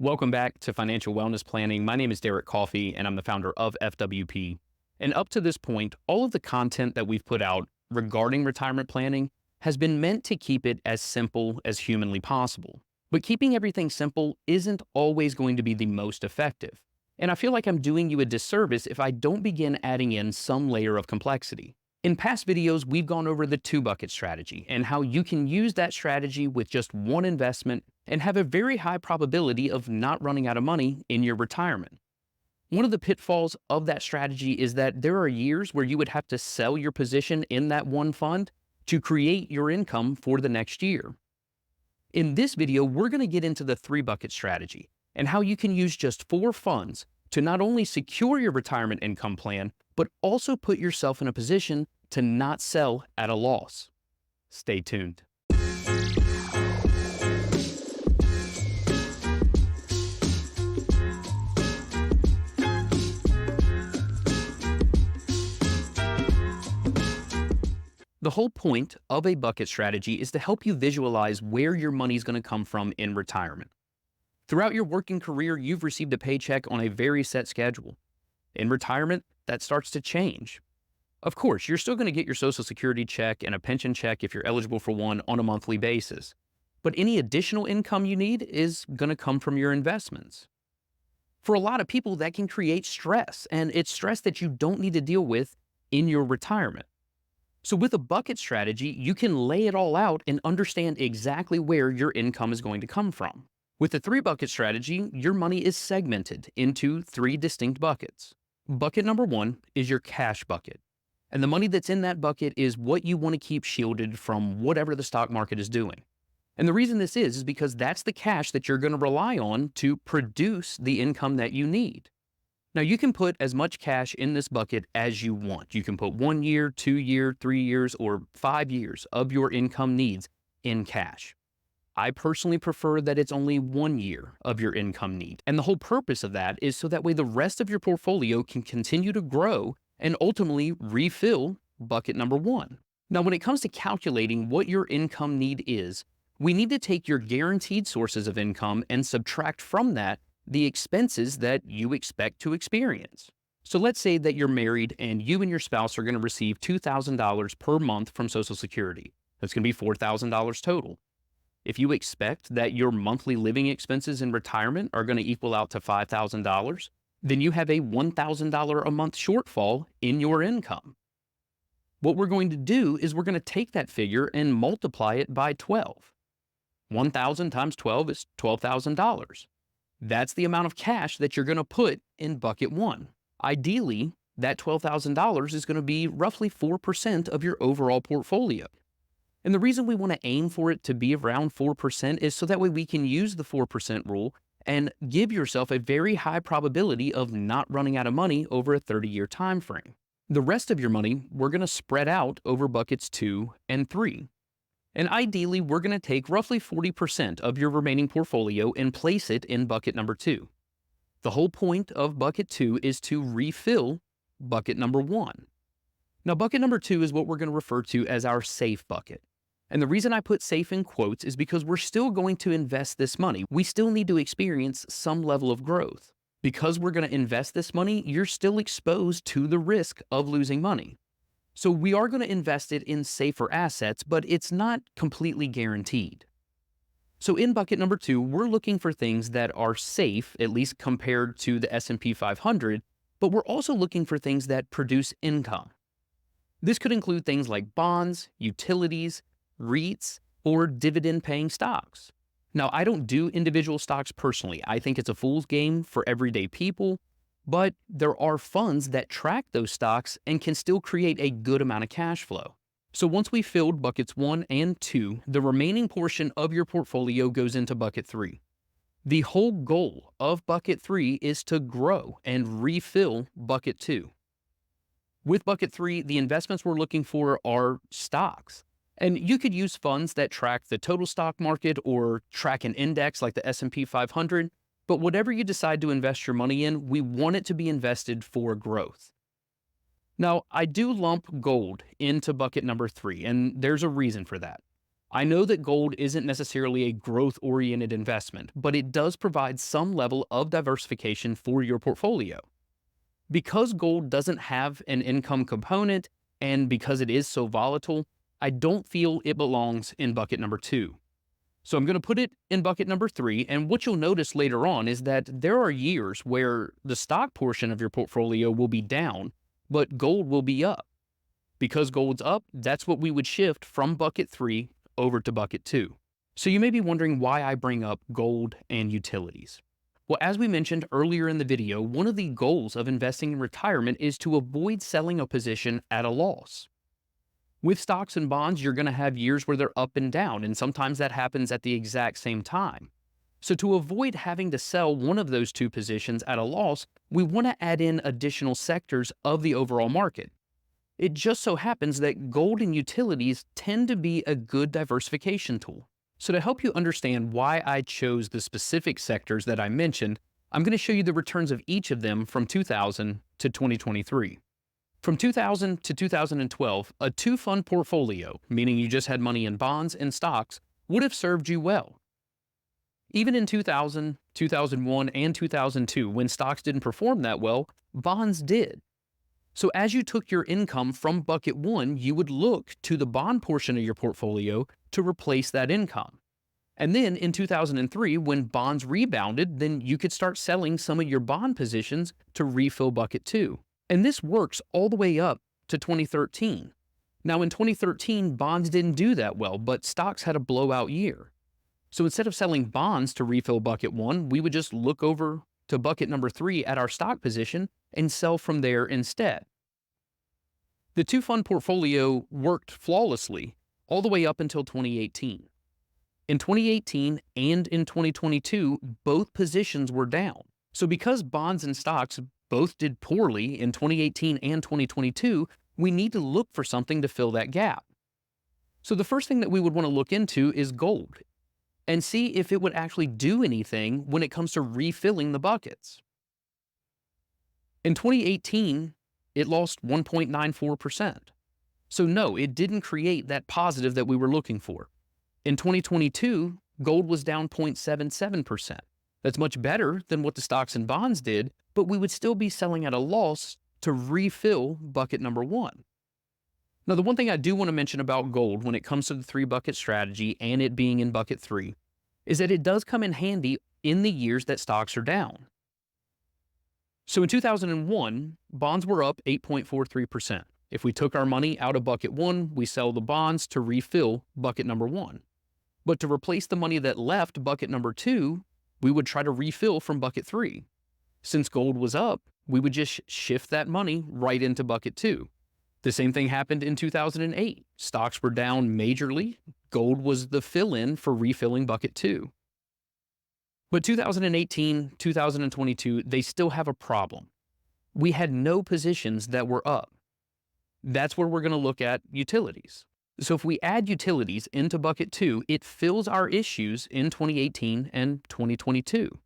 Welcome back to Financial Wellness Planning. My name is Derek Coffey, and I'm the founder of FWP. And up to this point, all of the content that we've put out regarding retirement planning has been meant to keep it as simple as humanly possible. But keeping everything simple isn't always going to be the most effective. And I feel like I'm doing you a disservice if I don't begin adding in some layer of complexity. In past videos, we've gone over the two-bucket strategy and how you can use that strategy with just one investment and have a very high probability of not running out of money in your retirement. One of the pitfalls of that strategy is that there are years where you would have to sell your position in that one fund to create your income for the next year. In this video, we're going to get into the three-bucket strategy and how you can use just 4 funds to not only secure your retirement income plan, but also put yourself in a position to not sell at a loss. Stay tuned. The whole point of a bucket strategy is to help you visualize where your money's going to come from in retirement. Throughout your working career, you've received a paycheck on a very set schedule. In retirement, that starts to change. Of course, you're still going to get your Social Security check and a pension check if you're eligible for one on a monthly basis. But any additional income you need is going to come from your investments. For a lot of people, that can create stress, and it's stress that you don't need to deal with in your retirement. So with a bucket strategy, you can lay it all out and understand exactly where your income is going to come from. With the 3-bucket strategy, your money is segmented into 3 distinct buckets. Bucket number 1 is your cash bucket. And the money that's in that bucket is what you want to keep shielded from whatever the stock market is doing. And the reason this is because that's the cash that you're going to rely on to produce the income that you need. Now, you can put as much cash in this bucket as you want. You can put 1 year, 2 year, 3 years, or 5 years of your income needs in cash. I personally prefer that it's only 1 year of your income need. And the whole purpose of that is so that way the rest of your portfolio can continue to grow and ultimately refill bucket number 1. Now, when it comes to calculating what your income need is, we need to take your guaranteed sources of income and subtract from that the expenses that you expect to experience. So let's say that you're married and you and your spouse are going to receive $2,000 per month from Social Security. That's going to be $4,000 total. If you expect that your monthly living expenses in retirement are going to equal out to $5,000, then you have a $1,000 a month shortfall in your income. What we're going to do is we're going to take that figure and multiply it by 12. 1,000 times 12 is $12,000. That's the amount of cash that you're going to put in bucket 1. Ideally, that $12,000 is going to be roughly 4% of your overall portfolio. And the reason we want to aim for it to be around 4% is so that way we can use the 4% rule and give yourself a very high probability of not running out of money over a 30-year time frame. The rest of your money, we're going to spread out over buckets 2 and 3. And ideally, we're going to take roughly 40% of your remaining portfolio and place it in bucket number 2. The whole point of bucket 2 is to refill bucket number 1. Now, bucket number 2 is what we're going to refer to as our safe bucket. And the reason I put safe in quotes is because we're still going to invest this money. We still need to experience some level of growth. Because we're going to invest this money, you're still exposed to the risk of losing money. So we are going to invest it in safer assets, but it's not completely guaranteed. So in bucket number 2, we're looking for things that are safe, at least compared to the S&P 500, but we're also looking for things that produce income. This could include things like bonds, utilities, REITs, or dividend-paying stocks. Now, I don't do individual stocks personally. I think it's a fool's game for everyday people. But there are funds that track those stocks and can still create a good amount of cash flow. So once we've filled buckets 1 and 2, the remaining portion of your portfolio goes into bucket 3. The whole goal of bucket 3 is to grow and refill bucket 2. With bucket 3, the investments we're looking for are stocks. And you could use funds that track the total stock market or track an index like the S&P 500. But whatever you decide to invest your money in, we want it to be invested for growth. Now, I do lump gold into bucket number 3, and there's a reason for that. I know that gold isn't necessarily a growth-oriented investment, but it does provide some level of diversification for your portfolio. Because gold doesn't have an income component and because it is so volatile, I don't feel it belongs in bucket number 2. So I'm going to put it in bucket number 3, and what you'll notice later on is that there are years where the stock portion of your portfolio will be down, but gold will be up. Because gold's up, that's what we would shift from bucket 3 over to bucket 2. So you may be wondering why I bring up gold and utilities. Well, as we mentioned earlier in the video, one of the goals of investing in retirement is to avoid selling a position at a loss. With stocks and bonds, you're going to have years where they're up and down, and sometimes that happens at the exact same time. So to avoid having to sell one of those two positions at a loss, we want to add in additional sectors of the overall market. It just so happens that gold and utilities tend to be a good diversification tool. So to help you understand why I chose the specific sectors that I mentioned, I'm going to show you the returns of each of them from 2000 to 2023. From 2000 to 2012, a two-fund portfolio, meaning you just had money in bonds and stocks, would have served you well. Even in 2000, 2001, and 2002, when stocks didn't perform that well, bonds did. So as you took your income from bucket 1, you would look to the bond portion of your portfolio to replace that income. And then in 2003, when bonds rebounded, then you could start selling some of your bond positions to refill bucket 2. And this works all the way up to 2013. Now in 2013, bonds didn't do that well, but stocks had a blowout year. So instead of selling bonds to refill bucket 1, we would just look over to bucket number 3 at our stock position and sell from there instead. The two-fund portfolio worked flawlessly all the way up until 2018. In 2018 and in 2022, both positions were down. So because bonds and stocks both did poorly in 2018 and 2022, we need to look for something to fill that gap. So the first thing that we would want to look into is gold and see if it would actually do anything when it comes to refilling the buckets. In 2018, it lost 1.94%. So no, it didn't create that positive that we were looking for. In 2022, gold was down 0.77%. That's much better than what the stocks and bonds did, but we would still be selling at a loss to refill bucket number 1. Now, the one thing I do want to mention about gold when it comes to the 3-bucket strategy and it being in bucket 3 is that it does come in handy in the years that stocks are down. So in 2001, bonds were up 8.43%. If we took our money out of bucket 1, we sell the bonds to refill bucket number 1. But to replace the money that left bucket number 2, we would try to refill from bucket 3. Since gold was up, we would just shift that money right into bucket 2. The same thing happened in 2008. Stocks were down majorly. Gold was the fill-in for refilling bucket 2. But 2018, 2022, they still have a problem. We had no positions that were up. That's where we're going to look at utilities. So if we add utilities into bucket 2, it fills our issues in 2018 and 2022.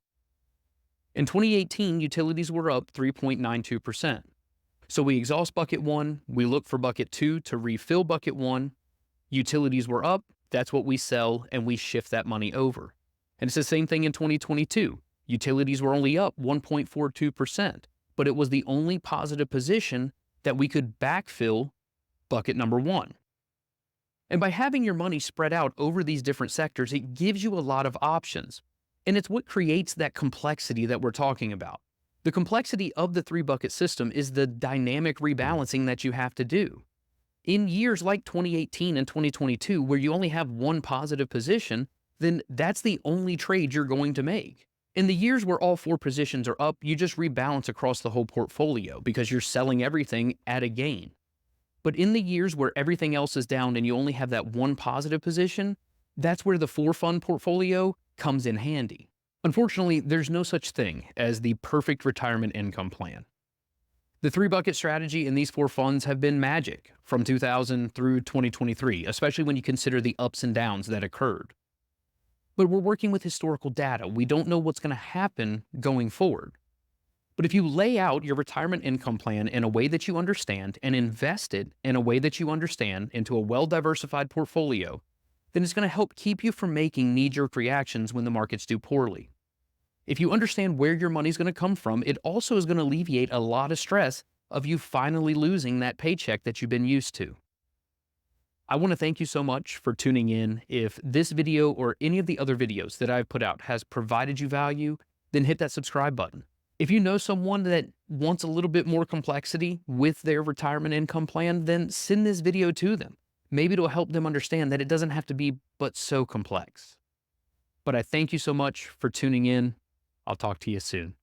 In 2018, utilities were up 3.92%. So we exhaust bucket 1, we look for bucket 2 to refill bucket 1. Utilities were up, that's what we sell, and we shift that money over. And it's the same thing in 2022. Utilities were only up 1.42%, but it was the only positive position that we could backfill bucket number 1. And by having your money spread out over these different sectors, it gives you a lot of options. And it's what creates that complexity that we're talking about. The complexity of the 3-bucket system is the dynamic rebalancing that you have to do. In years like 2018 and 2022, where you only have one positive position, then that's the only trade you're going to make. In the years where all 4 positions are up, you just rebalance across the whole portfolio because you're selling everything at a gain. But in the years where everything else is down and you only have that one positive position, that's where the 4-fund portfolio comes in handy. Unfortunately, there's no such thing as the perfect retirement income plan. The 3-bucket strategy and these 4 funds have been magic from 2000 through 2023, especially when you consider the ups and downs that occurred. But we're working with historical data. We don't know what's going to happen going forward. But if you lay out your retirement income plan in a way that you understand and invest it in a way that you understand into a well-diversified portfolio, then it's going to help keep you from making knee-jerk reactions when the markets do poorly. If you understand where your money's going to come from, it also is going to alleviate a lot of stress of you finally losing that paycheck that you've been used to. I want to thank you so much for tuning in. If this video or any of the other videos that I've put out has provided you value, then hit that subscribe button. If you know someone that wants a little bit more complexity with their retirement income plan, then send this video to them. Maybe it'll help them understand that it doesn't have to be but so complex. But I thank you so much for tuning in. I'll talk to you soon.